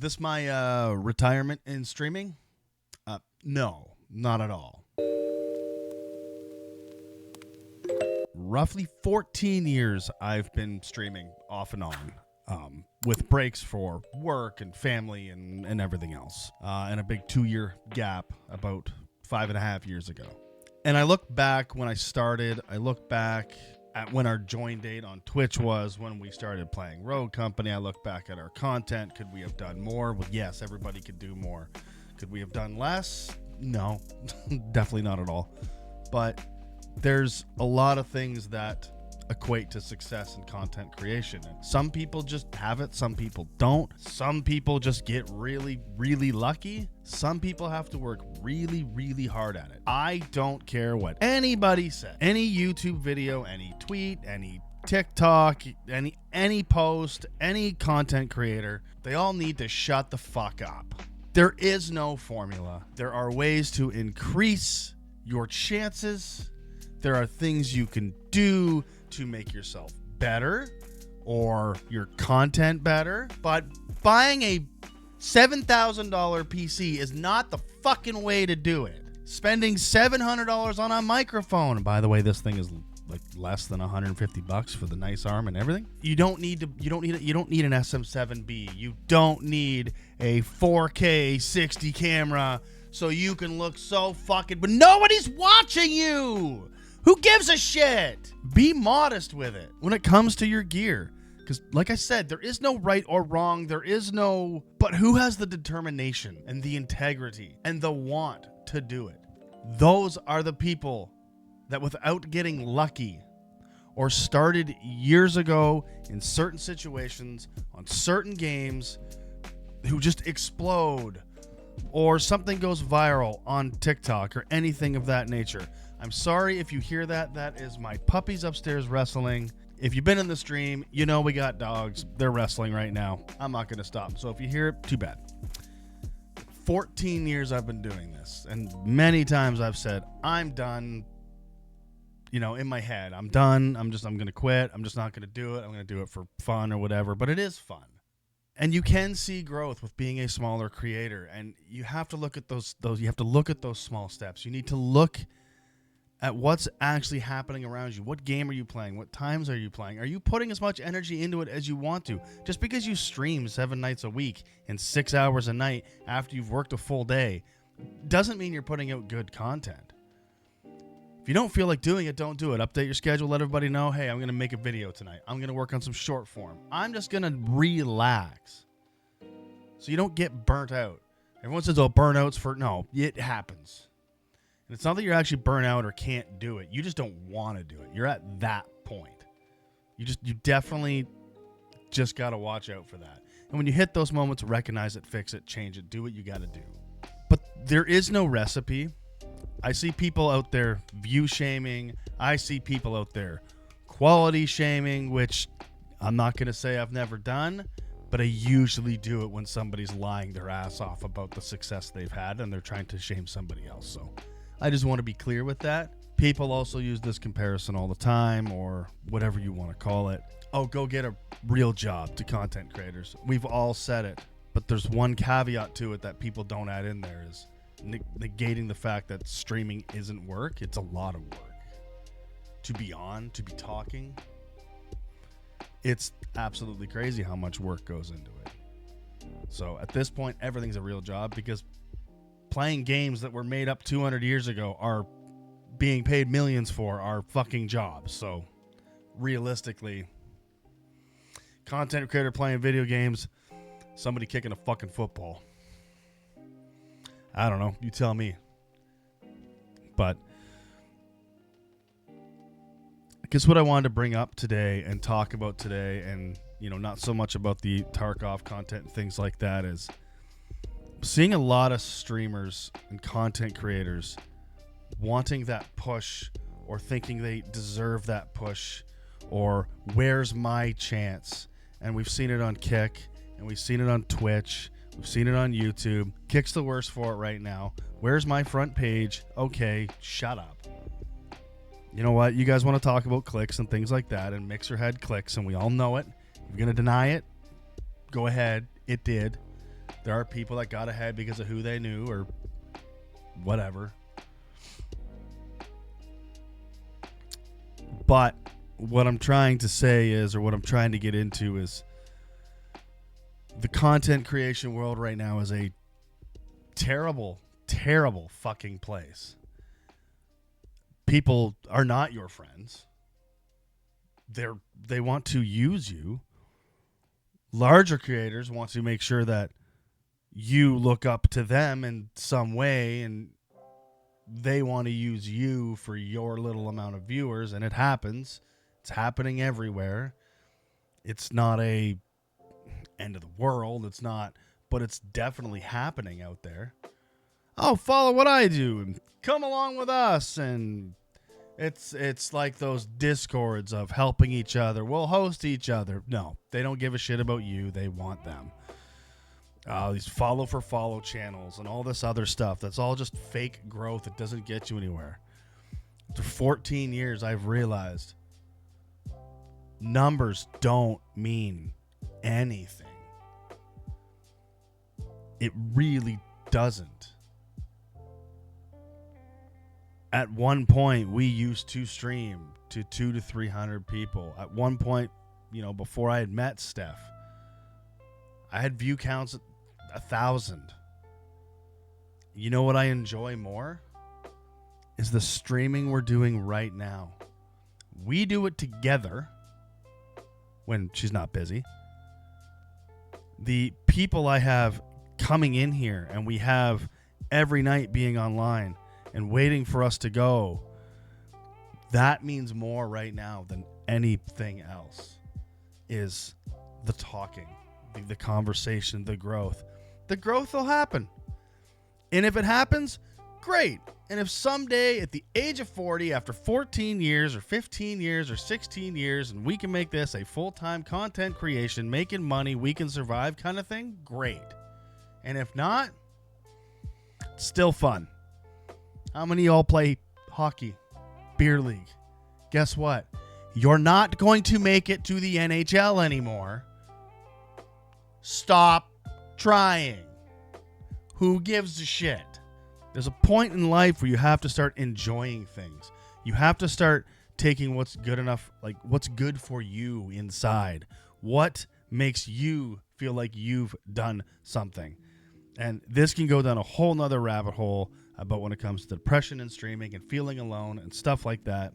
this my retirement in streaming? No, not at all. Roughly 14 years I've been streaming off and on, with breaks for work and family and everything else, and a big 2-year gap about 5.5 years ago. And I look back when I started, I look back at when our join date on Twitch was, when we started playing Rogue Company. I look back at our content. Could we have done more? Well, yes, everybody could do more. Could we have done less? No, definitely not at all. But there's a lot of things that equate to success in content creation. And some people just have it, some people don't. Some people just get really, really lucky. Some people have to work really, really hard at it. I don't care what anybody says. Any YouTube video, any tweet, any TikTok, any post, any content creator, they all need to shut the fuck up. There is no formula. There are ways to increase your chances. There are things you can do to make yourself better or your content better. But buying a $7,000 PC is not the fucking way to do it. Spending $700 on a microphone. And by the way, this thing is like less than $150 for the nice arm and everything. You don't need an SM7B. You don't need a 4K 60 camera so you can look so fucking, but nobody's watching you. Who gives a shit? Be modest with it when it comes to your gear. Because like I said, there is no right or wrong. But who has the determination and the integrity and the want to do it? Those are the people that, without getting lucky or started years ago in certain situations on certain games, who just explode, or something goes viral on TikTok or anything of that nature. I'm sorry if you hear that. That is my puppies upstairs wrestling. If you've been in the stream, you know we got dogs. They're wrestling right now. I'm not going to stop. So if you hear it, too bad. 14 years I've been doing this, and many times I've said, I'm done. You know, in my head, I'm done. I'm going to quit. I'm just not going to do it. I'm going to do it for fun or whatever, but it is fun. And you can see growth with being a smaller creator, and you have to look at those you have to look at those small steps. You need to look at what's actually happening around you. What game are you playing? What times are you playing? Are you putting as much energy into it as you want to? Just because you stream 7 nights a week and 6 hours a night after you've worked a full day doesn't mean you're putting out good content. If you don't feel like doing it, don't do it. Update your schedule. Let everybody know, hey, I'm going to make a video tonight. I'm going to work on some short form. I'm just going to relax so you don't get burnt out. Everyone says, oh, burnouts for... No, it happens. And it's not that you're actually burnt out or can't do it. You just don't want to do it. You're at that point. You definitely just got to watch out for that. And when you hit those moments, recognize it, fix it, change it, do what you got to do. But there is no recipe. I see people out there view shaming. I see people out there quality shaming, which I'm not going to say I've never done, but I usually do it when somebody's lying their ass off about the success they've had and they're trying to shame somebody else. So I just want to be clear with that. People also use this comparison all the time, or whatever you want to call it. Oh, go get a real job to content creators. We've all said it, but there's one caveat to it that people don't add in there is negating the fact that streaming isn't work. It's a lot of work to be on, to be talking. It's absolutely crazy how much work goes into it. So at this point, everything's a real job, because playing games that were made up 200 years ago are being paid millions for are fucking jobs. So realistically, content creator playing video games, somebody kicking a fucking football. I don't know. You tell me. But I guess what I wanted to bring up today and talk about today, and, you know, not so much about the Tarkov content and things like that, is seeing a lot of streamers and content creators wanting that push, or thinking they deserve that push, or where's my chance? And we've seen it on Kick, and we've seen it on Twitch. We've seen it on YouTube. Kick's the worst for it right now. Where's my front page? Okay, shut up. You know what? You guys want to talk about clicks and things like that, and Mixer had clicks, and we all know it. If you're going to deny it, go ahead. It did. There are people that got ahead because of who they knew or whatever. But what I'm trying to say is, or what I'm trying to get into is, the content creation world right now is a terrible, terrible fucking place. People are not your friends. They want to use you. Larger creators want to make sure that you look up to them in some way, and they want to use you for your little amount of viewers, and it happens. It's happening everywhere. It's not a end of the world. It's not, but it's definitely happening out there. Oh, follow what I do and come along with us. And it's like those discords of helping each other. We'll host each other. No, they don't give a shit about you. They want them. These follow for follow channels and all this other stuff. That's all just fake growth. It doesn't get you anywhere. After 14 years, I've realized numbers don't mean anything. It really doesn't. At one point, we used to stream to 200 to 300 people. At one point, before I had met Steph, I had view counts at 1,000. You know what I enjoy more? Is the streaming we're doing right now. We do it together when she's not busy. The people I have coming in here, and we have every night being online and waiting for us to go, that means more right now than anything else. Is the talking, the conversation, the growth. The growth will happen. And if it happens, great. And if someday at the age of 40, after 14 years or 15 years or 16 years, and we can make this a full-time content creation, making money, we can survive kind of thing, great. And if not, it's still fun. How many of y'all play hockey, beer league? Guess what? You're not going to make it to the NHL anymore. Stop trying. Who gives a shit? There's a point in life where you have to start enjoying things. You have to start taking what's good enough, like what's good for you inside. What makes you feel like you've done something? And this can go down a whole nother rabbit hole about when it comes to depression and streaming and feeling alone and stuff like that.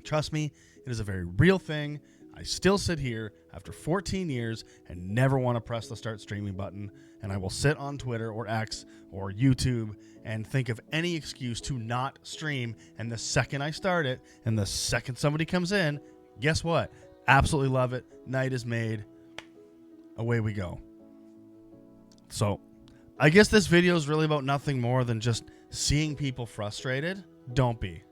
Trust me, it is a very real thing. I still sit here after 14 years and never want to press the start streaming button. And I will sit on Twitter or X or YouTube and think of any excuse to not stream. And the second I start it and the second somebody comes in, guess what? Absolutely love it. Night is made. Away we go. So I guess this video is really about nothing more than just seeing people frustrated. Don't be.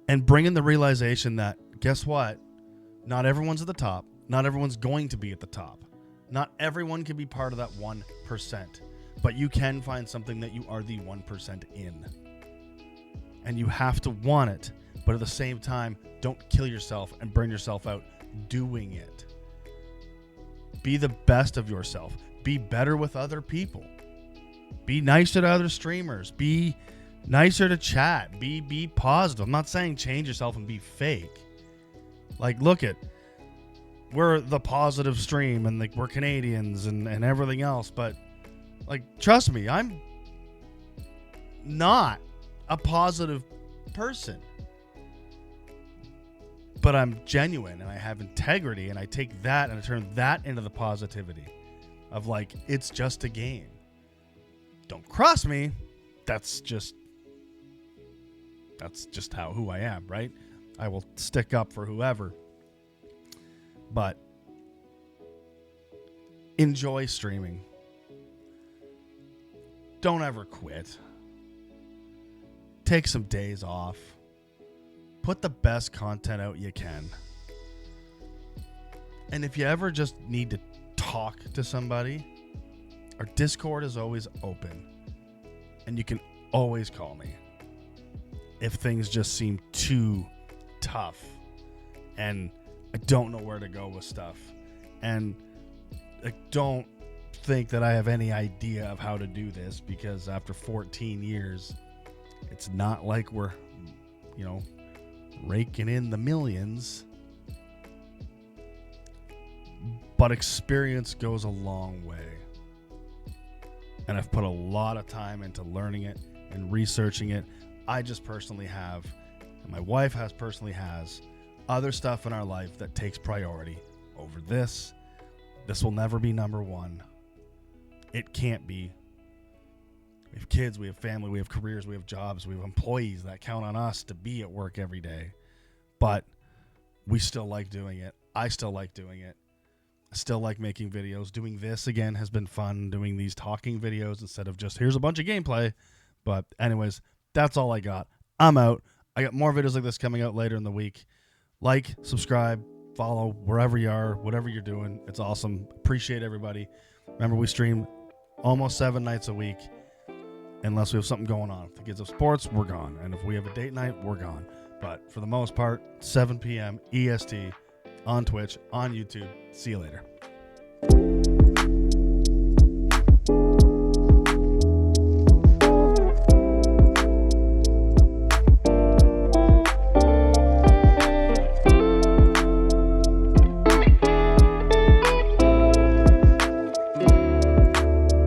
And bringing the realization that, guess what? Not everyone's at the top. Not everyone's going to be at the top. Not everyone can be part of that 1%. But you can find something that you are the 1% in. And you have to want it. But at the same time, don't kill yourself and burn yourself out doing it. Be the best of yourself. Be better with other people. Be nicer to other streamers. Be nicer to chat. Be positive. I'm not saying change yourself and be fake. Like, look at, we're the positive stream and like we're Canadians and everything else, but like, trust me, I'm not a positive person. But I'm genuine and I have integrity, and I take that and I turn that into the positivity of like, it's just a game. Don't cross me. That's just who I am, right? I will stick up for whoever. But enjoy streaming. Don't ever quit. Take some days off. Put the best content out you can. And if you ever just need to talk to somebody, our Discord is always open. And you can always call me if things just seem too tough and I don't know where to go with stuff. And I don't think that I have any idea of how to do this, because after 14 years, it's not like we're, raking in the millions. But experience goes a long way. And I've put a lot of time into learning it and researching it. I just personally have, and my wife personally has, other stuff in our life that takes priority over this. This will never be number one. It can't be. We have kids, we have family, we have careers, we have jobs, we have employees that count on us to be at work every day. But we still like doing it. I still like doing it. I still like making videos. Doing this again has been fun, doing these talking videos instead of just here's a bunch of gameplay. But anyways, that's all I got. I'm out. I got more videos like this coming out later in the week. Like, subscribe, follow wherever you are, whatever you're doing. It's awesome. Appreciate everybody. Remember, we stream almost 7 nights a week unless we have something going on. If the kids have sports, we're gone. And if we have a date night, we're gone. But for the most part, 7 p.m. EST on Twitch, on YouTube. See you later.